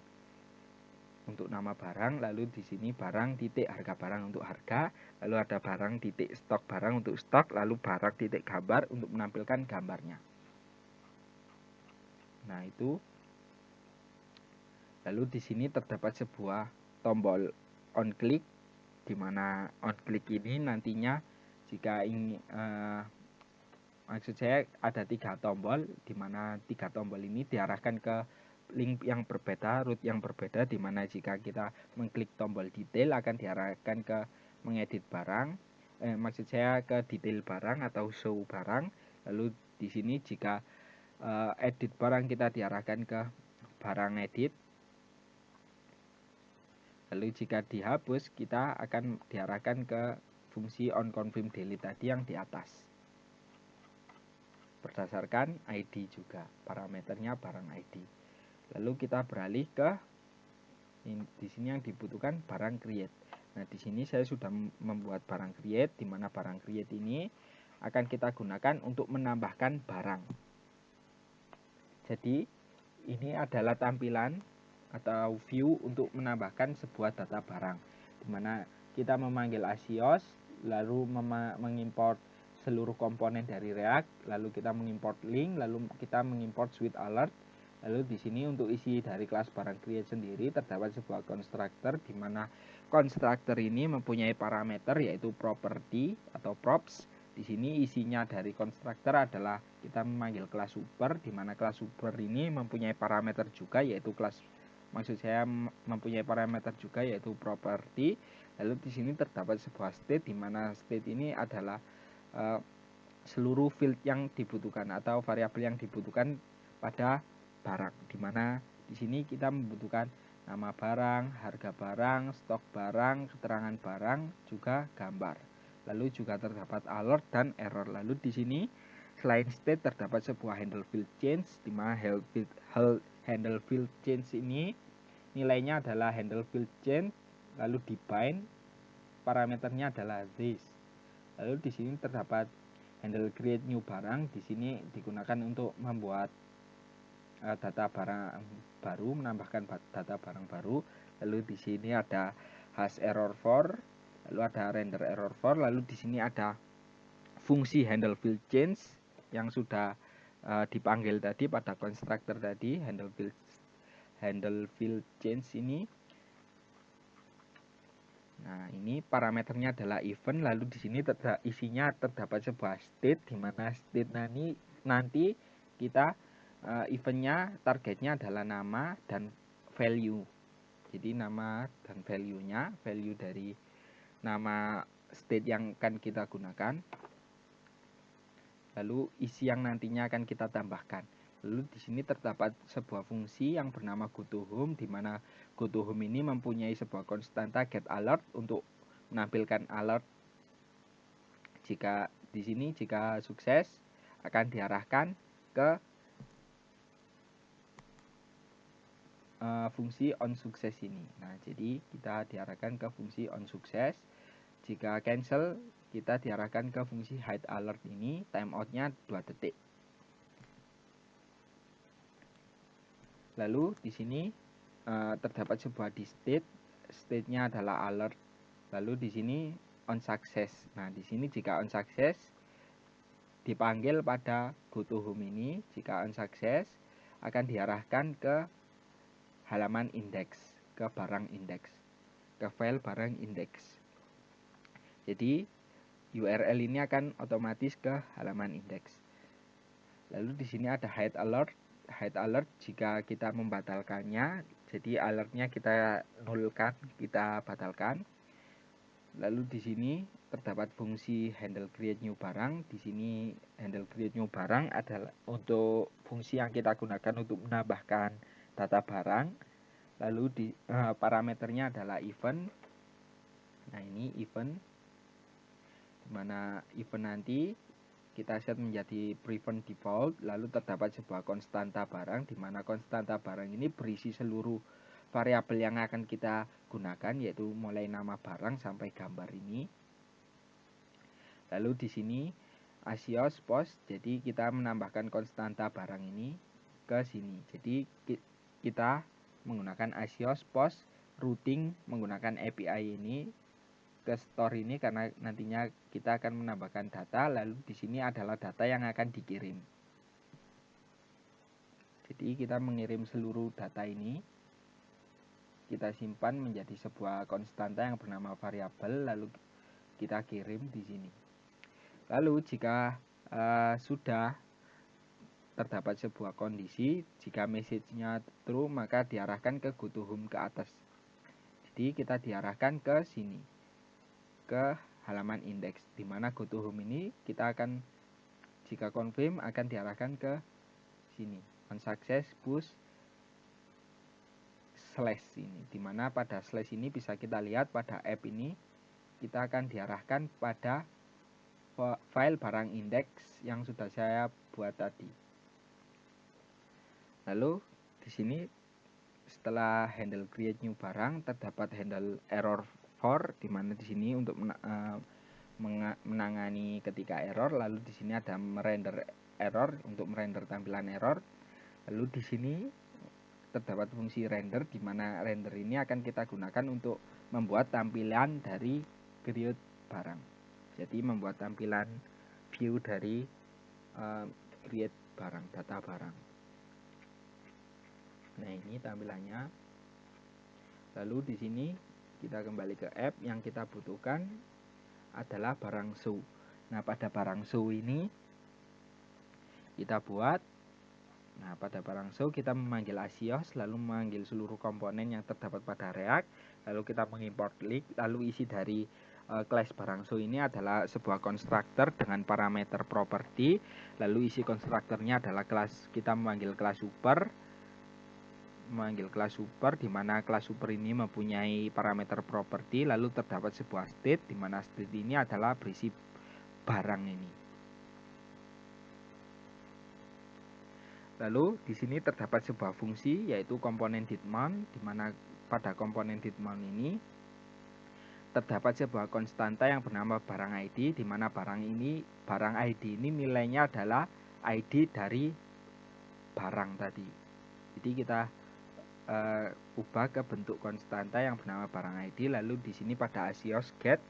Speaker 1: untuk nama barang, lalu di sini barang titik harga barang untuk harga, lalu ada barang titik stok barang untuk stok, lalu barang titik gambar untuk menampilkan gambarnya. Nah, itu. Lalu di sini terdapat sebuah tombol on click, di mana on click ini nantinya jika ingin maksud saya ada 3 tombol, di mana 3 tombol ini diarahkan ke link yang berbeda, root yang berbeda, di mana jika kita mengklik tombol detail akan diarahkan ke mengedit barang, maksud saya ke detail barang atau show barang. Lalu di sini jika edit barang kita diarahkan ke barang edit. Lalu jika dihapus kita akan diarahkan ke fungsi on confirm delete tadi yang di atas. Berdasarkan ID juga, parameternya barang ID. Lalu kita beralih ke di sini yang dibutuhkan barang create. Nah, di sini saya sudah membuat barang create, di mana barang create ini akan kita gunakan untuk menambahkan barang. Jadi, ini adalah tampilan atau view untuk menambahkan sebuah data barang, di mana kita memanggil Asios, lalu mengimport seluruh komponen dari React, lalu kita mengimport link, lalu kita mengimport suite alert. Lalu di sini untuk isi dari kelas barang create sendiri terdapat sebuah constructor, di mana constructor ini mempunyai parameter yaitu property atau props. Di sini isinya dari constructor adalah kita memanggil kelas super, di mana kelas super ini mempunyai parameter juga yaitu mempunyai parameter juga yaitu property. Lalu di sini terdapat sebuah state, di mana state ini adalah seluruh field yang dibutuhkan atau variabel yang dibutuhkan pada barang, di mana di sini kita membutuhkan nama barang, harga barang, stok barang, keterangan barang, juga gambar. Lalu juga terdapat alert dan error. Lalu di sini selain state terdapat sebuah handle field change, di mana handle field change ini nilainya adalah handle field change, lalu di bind parameternya adalah this. Lalu di sini terdapat handle create new barang, di sini digunakan untuk membuat data barang baru, menambahkan data barang baru. Lalu di sini ada hash error for, lalu ada render error for, lalu di sini ada fungsi handle field change yang sudah dipanggil tadi pada constructor tadi, handle field change ini. Nah, ini parameternya adalah event, lalu di sini isinya terdapat sebuah state, di mana state nanti kita eventnya targetnya adalah nama dan value. Jadi nama dan value-nya, value dari nama state yang akan kita gunakan, lalu isi yang nantinya akan kita tambahkan. Lalu di sini terdapat sebuah fungsi yang bernama goToHome, di mana goToHome ini mempunyai sebuah konstanta getAlert untuk menampilkan alert. Jika di sini jika sukses akan diarahkan ke fungsi onSuccess ini. Nah, jadi kita diarahkan ke fungsi onSuccess. Jika cancel, kita diarahkan ke fungsi hideAlert ini, timeoutnya 2 detik. Lalu di sini terdapat sebuah di state-nya adalah alert. Lalu di sini onSuccess. Nah, di sini jika onSuccess dipanggil pada goToHome ini, jika onSuccess akan diarahkan ke halaman indeks, ke barang indeks, ke file barang indeks. Jadi URL ini akan otomatis ke halaman indeks. Lalu di sini ada hide alert jika kita membatalkannya, jadi alertnya kita nulkan, kita batalkan. Lalu di sini terdapat fungsi handle create new barang. Di sini handle create new barang adalah untuk fungsi yang kita gunakan untuk menambahkan data barang. Lalu di parameternya adalah event. Nah, ini event, dimana event nanti kita set menjadi prevent default. Lalu terdapat sebuah konstanta barang, dimana konstanta barang ini berisi seluruh variabel yang akan kita gunakan, yaitu mulai nama barang sampai gambar ini. Lalu di sini Asios post, jadi kita menambahkan konstanta barang ini ke sini. Jadi kita menggunakan Asios post routing menggunakan API ini ke store ini, karena nantinya kita akan menambahkan data. Lalu di sini adalah data yang akan dikirim. Jadi kita mengirim seluruh data ini, kita simpan menjadi sebuah konstanta yang bernama variabel, lalu kita kirim di sini. Lalu jika sudah terdapat sebuah kondisi, jika message-nya true maka diarahkan ke goToHome ke atas. Jadi kita diarahkan ke sini, ke halaman indeks, dimana goToHome ini kita akan, jika confirm akan diarahkan ke sini, onSuccess push slash ini, dimana pada slash ini bisa kita lihat pada app ini kita akan diarahkan pada file barang indeks yang sudah saya buat tadi. Lalu di sini setelah handle create new barang terdapat handle error for, di mana di sini untuk menangani ketika error. Lalu di sini ada merender error untuk merender tampilan error. Lalu di sini terdapat fungsi render, di mana render ini akan kita gunakan untuk membuat tampilan dari create barang. Jadi membuat tampilan view dari create barang, data barang. Nah, ini tampilannya. Lalu di sini kita kembali ke app. Yang kita butuhkan adalah barang show. Nah, pada barang show ini kita buat, nah pada barang show kita memanggil Asios, lalu memanggil seluruh komponen yang terdapat pada React, lalu kita mengimport link, lalu isi dari class barang show ini adalah sebuah konstruktor dengan parameter property, lalu isi konstruktornya adalah kelas, kita memanggil kelas super, di mana kelas super ini mempunyai parameter property, lalu terdapat sebuah state, di mana state ini adalah berisi barang ini. Lalu di sini terdapat sebuah fungsi yaitu komponen didmount, di mana pada komponen didmount ini terdapat sebuah konstanta yang bernama barang ID, di mana barang ID ini nilainya adalah ID dari barang tadi. Jadi kita ubah ke bentuk konstanta yang bernama barang ID. Lalu di sini pada Asios get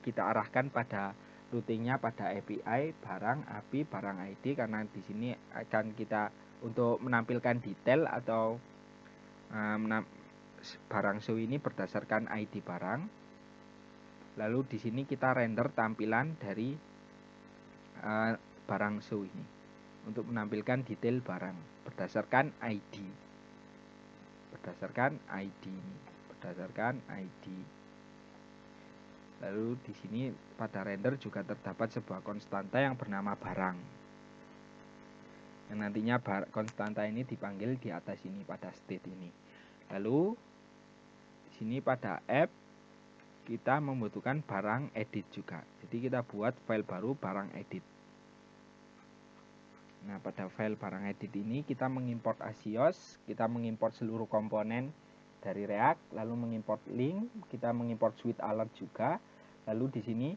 Speaker 1: kita arahkan pada routingnya pada API barang ID, karena di sini akan kita untuk menampilkan detail atau barang show ini berdasarkan ID barang. Lalu di sini kita render tampilan dari barang show ini untuk menampilkan detail barang berdasarkan ID. Berdasarkan ID. Lalu di sini pada render juga terdapat sebuah konstanta yang bernama barang. Yang nantinya konstanta ini dipanggil di atas ini pada state ini. Lalu di sini pada app kita membutuhkan barang edit juga. Jadi kita buat file baru barang edit. Nah, pada file barang edit ini kita mengimport Asios, kita mengimport seluruh komponen dari React, lalu mengimport link, kita mengimport suite alert juga. Lalu di sini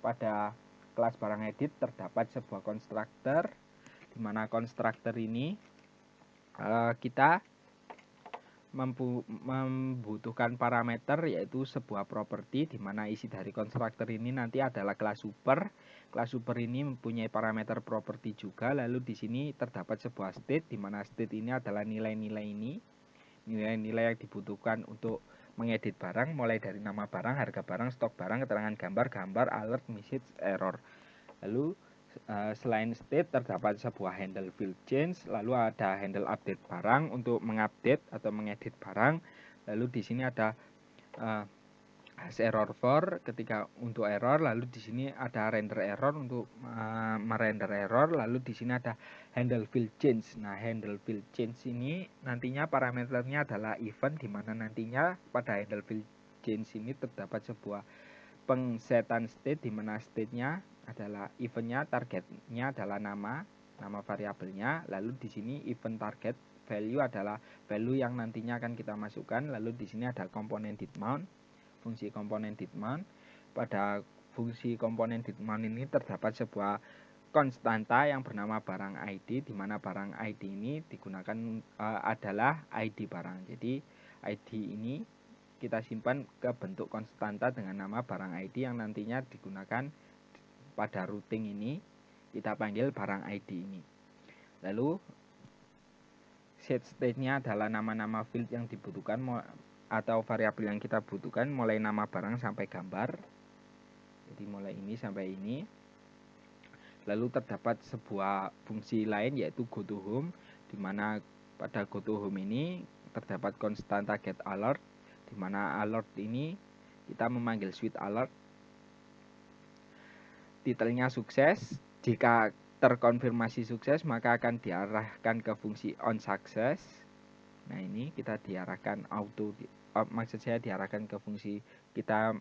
Speaker 1: pada kelas barang edit terdapat sebuah konstruktor, di mana konstruktor ini kita membutuhkan parameter yaitu sebuah properti, di mana isi dari konstruktor ini nanti adalah kelas super. Kelas super ini mempunyai parameter properti juga. Lalu di sini terdapat sebuah state, di mana state ini adalah nilai-nilai yang dibutuhkan untuk mengedit barang, mulai dari nama barang, harga barang, stok barang, keterangan gambar, alert, message, error. Lalu selain state terdapat sebuah handle field change, lalu ada handle update barang untuk mengupdate atau mengedit barang. Lalu di sini ada has error for ketika untuk error, lalu di sini ada render error untuk merender error, lalu di sini ada handle field change. Nah, handle field change ini nantinya parameternya adalah event, di mana nantinya pada handle field change ini terdapat sebuah pengsetan state, di mana state-nya adalah eventnya, targetnya adalah nama variabelnya, lalu di sini event target value adalah value yang nantinya akan kita masukkan. Lalu di sini ada komponen didmount, fungsi komponen didmount. Pada fungsi komponen didmount ini terdapat sebuah konstanta yang bernama barang ID, di mana barang ID ini digunakan adalah ID barang. Jadi ID ini kita simpan ke bentuk konstanta dengan nama barang ID yang nantinya digunakan pada routing ini, kita panggil barang ID ini. Lalu set state-nya adalah nama-nama field yang dibutuhkan atau variabel yang kita butuhkan, mulai nama barang sampai gambar. Jadi mulai ini sampai ini. Lalu terdapat sebuah fungsi lain yaitu goToHome, di mana pada goToHome ini terdapat konstanta getAlert, di mana alert ini kita memanggil suite alert. Titelnya sukses. Jika terkonfirmasi sukses, maka akan diarahkan ke fungsi onSuccess. Nah, ini kita diarahkan maksud saya diarahkan ke fungsi kita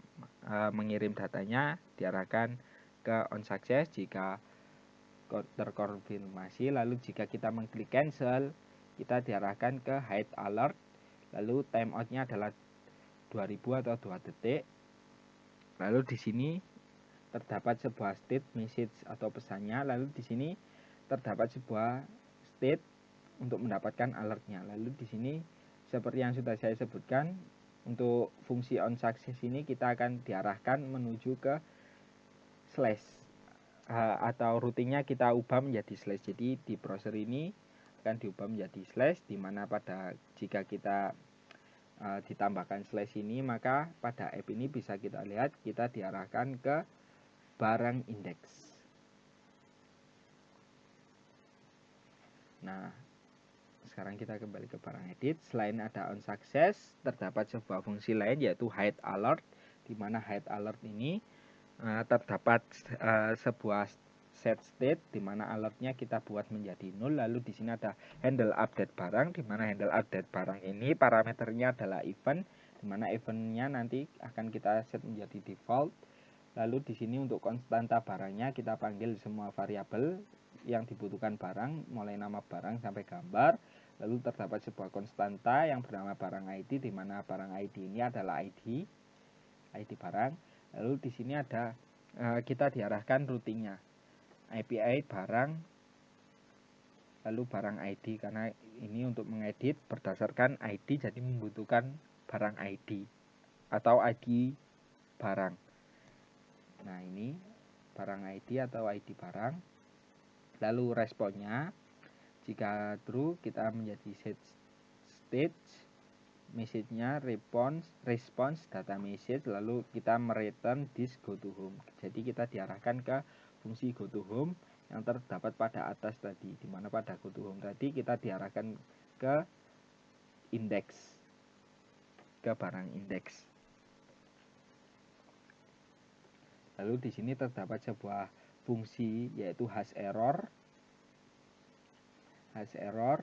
Speaker 1: mengirim datanya, diarahkan ke onSuccess jika terkonfirmasi. Lalu jika kita mengklik cancel, kita diarahkan ke hide alert. Lalu timeoutnya adalah 2000 atau 2 detik. Lalu di sini terdapat sebuah state message atau pesannya. Lalu di sini terdapat sebuah state untuk mendapatkan alertnya. Lalu di sini seperti yang sudah saya sebutkan, untuk fungsi onSuccess ini kita akan diarahkan menuju ke slash atau routingnya kita ubah menjadi slash. Jadi di browser ini akan diubah menjadi slash, dimana pada jika kita ditambahkan slash ini, maka pada app ini bisa kita lihat kita diarahkan ke barang indeks. Nah, sekarang kita kembali ke barang edit. Selain ada onSuccess, terdapat sebuah fungsi lain yaitu hide alert, di mana hide alert ini terdapat sebuah set state di mana alertnya kita buat menjadi 0. Lalu di sini ada handle update barang, di mana handle update barang ini parameternya adalah event, di mana eventnya nanti akan kita set menjadi default. Lalu di sini untuk konstanta barangnya kita panggil semua variabel yang dibutuhkan barang, mulai nama barang sampai gambar. Lalu terdapat sebuah konstanta yang bernama barang ID, di mana barang ID ini adalah ID barang. Lalu di sini ada kita diarahkan routingnya, API barang, lalu barang ID, karena ini untuk mengedit berdasarkan ID, jadi membutuhkan barang ID atau ID barang. Nah, ini barang ID atau ID barang. Lalu responnya, jika true kita menjadi set stage, message-nya response data message, lalu kita mereturn this go to home. Jadi kita diarahkan ke fungsi go to home yang terdapat pada atas tadi, di mana pada go to home tadi kita diarahkan ke indeks, ke barang indeks. Lalu di sini terdapat sebuah fungsi yaitu hash error,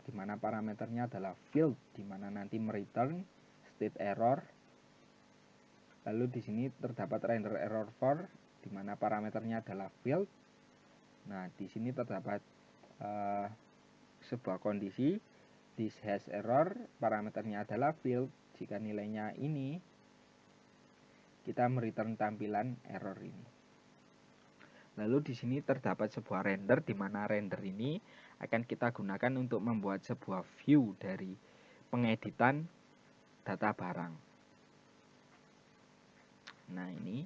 Speaker 1: di mana parameternya adalah field, di mana nanti mereturn state error. Lalu di sini terdapat render error for, di mana parameternya adalah field. Nah, di sini terdapat sebuah kondisi, this hash error, parameternya adalah field. Jika nilainya ini, kita mereturn tampilan error ini. Lalu di sini terdapat sebuah render, di mana render ini akan kita gunakan untuk membuat sebuah view dari pengeditan data barang. Nah, ini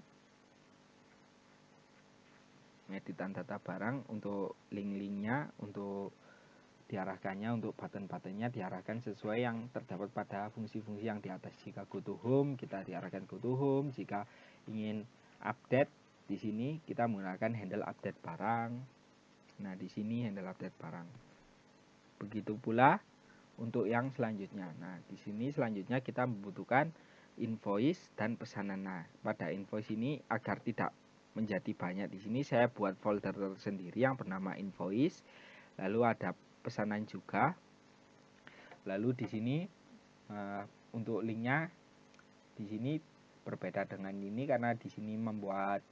Speaker 1: pengeditan data barang untuk link-linknya, untuk diarahkannya, untuk button-buttonnya diarahkan sesuai yang terdapat pada fungsi-fungsi yang di atas. Jika go to home, kita diarahkan go to home. Jika ingin update, di sini kita menggunakan handle update barang. Nah, di sini handle update barang. Begitu pula untuk yang selanjutnya. Nah, di sini selanjutnya kita membutuhkan invoice dan pesanan. Nah, pada invoice ini agar tidak menjadi banyak, di sini saya buat folder tersendiri yang bernama invoice. Lalu ada pesanan juga. Lalu di sini untuk linknya di sini berbeda dengan ini, karena di sini membuat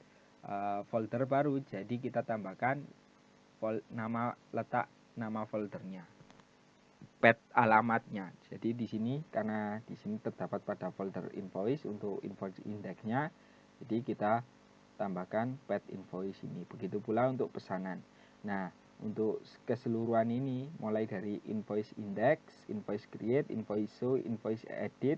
Speaker 1: folder baru, jadi kita tambahkan letak nama foldernya, path alamatnya. Jadi di sini karena di sini terdapat pada folder invoice untuk invoice indeksnya, jadi kita tambahkan path invoice ini. Begitu pula untuk pesanan. Nah, untuk keseluruhan ini mulai dari invoice index, invoice create, invoice show, invoice edit,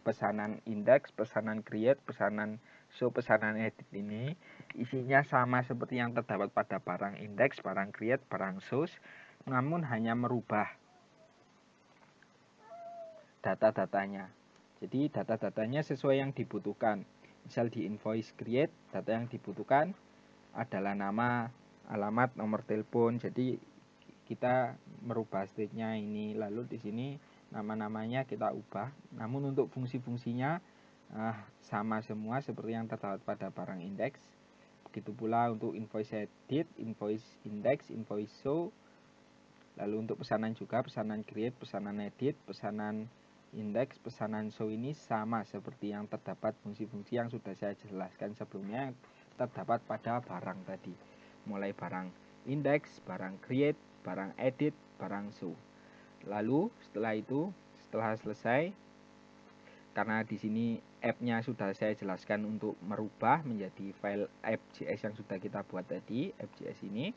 Speaker 1: pesanan index, pesanan create, pesanan show, pesanan edit ini isinya sama seperti yang terdapat pada barang index, barang create, barang show, namun hanya merubah data-datanya. Jadi data-datanya sesuai yang dibutuhkan. Misal di invoice create, data yang dibutuhkan adalah nama, alamat, nomor telepon. Jadi kita merubah state-nya ini. Lalu di sini nama-namanya kita ubah. Namun untuk fungsi-fungsinya sama semua seperti yang terdapat pada barang indeks. Begitu pula untuk invoice edit, invoice index, invoice show. Lalu untuk pesanan juga, pesanan create, pesanan edit, pesanan indeks, pesanan show ini sama seperti yang terdapat fungsi-fungsi yang sudah saya jelaskan sebelumnya terdapat pada barang tadi. Mulai barang indeks, barang create, barang edit, barang show. Lalu setelah itu, setelah selesai, karena di sini app-nya sudah saya jelaskan untuk merubah menjadi file app.js yang sudah kita buat tadi, app.js ini,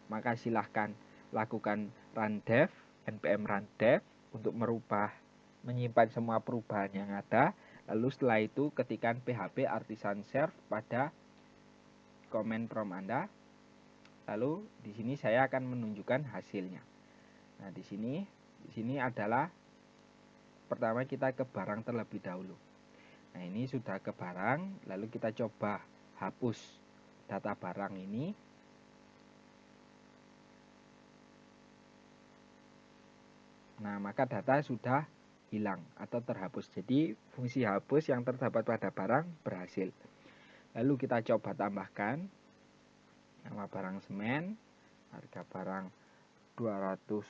Speaker 1: maka silahkan lakukan run dev, npm run dev untuk merubah, menyimpan semua perubahan yang ada. Lalu setelah itu ketikkan php artisan serve pada command prompt Anda. Lalu di sini saya akan menunjukkan hasilnya. Nah, di sini adalah pertama kita ke barang terlebih dahulu. Nah, ini sudah ke barang, lalu kita coba hapus data barang ini. Nah, maka data sudah hilang atau terhapus. Jadi, fungsi hapus yang terdapat pada barang berhasil. Lalu kita coba tambahkan nama barang semen, harga barang 200.000,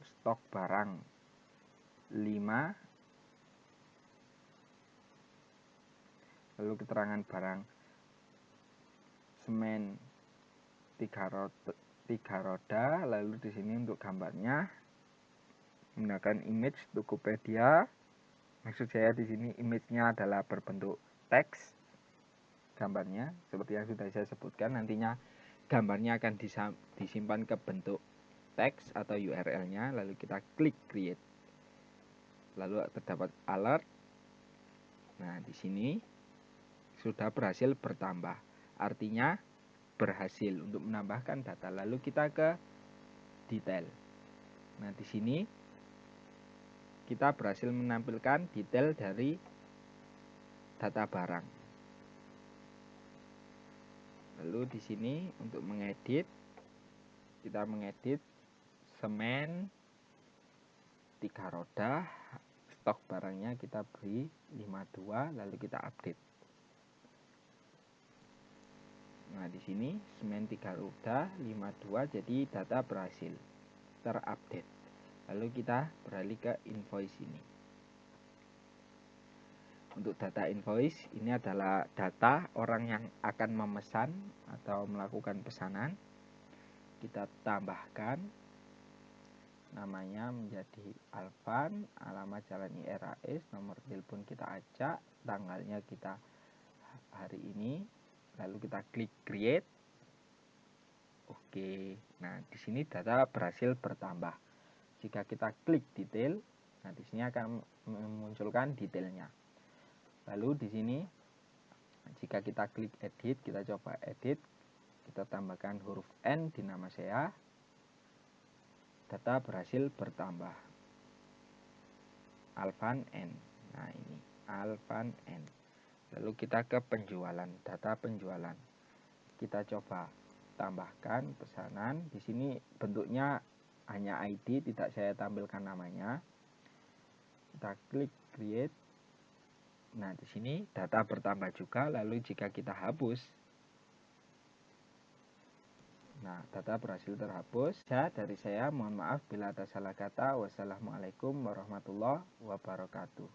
Speaker 1: stok barang 5, lalu keterangan barang semen 3 roda, lalu di sini untuk gambarnya menggunakan image Tokopedia. Maksud saya di sini image-nya adalah berbentuk teks. Gambarnya seperti yang sudah saya sebutkan, nantinya gambarnya akan disimpan ke bentuk teks atau URL-nya, lalu kita klik create. Lalu terdapat alert. Nah, di sini sudah berhasil bertambah. Artinya berhasil untuk menambahkan data. Lalu kita ke detail. Nah, di sini kita berhasil menampilkan detail dari data barang. Lalu di sini untuk mengedit, kita mengedit semen 3 roda, stok barangnya kita beri 52, lalu kita update. Nah, di sini semen 3 roda 52, jadi data berhasil terupdate. Lalu kita beralih ke invoice ini. Untuk data invoice ini adalah data orang yang akan memesan atau melakukan pesanan. Kita tambahkan namanya menjadi Alvan, alamat Jalan IRAS, nomor telepon kita acak, tanggalnya kita hari ini, lalu kita klik create. Oke. Nah, di sini data berhasil bertambah. Jika kita klik detail, nah di sini akan memunculkan detailnya. Lalu di sini jika kita klik edit, kita coba edit, kita tambahkan huruf N di nama saya, data berhasil bertambah. Alvan N. Nah, ini Alvan N. Lalu kita ke penjualan, data penjualan. Kita coba tambahkan pesanan. Di sini bentuknya hanya ID, tidak saya tampilkan namanya. Kita klik create. Nah, di sini data bertambah juga. Lalu jika kita hapus, nah, data berhasil terhapus. Dari saya, mohon maaf bila ada salah kata. Wassalamualaikum warahmatullahi wabarakatuh.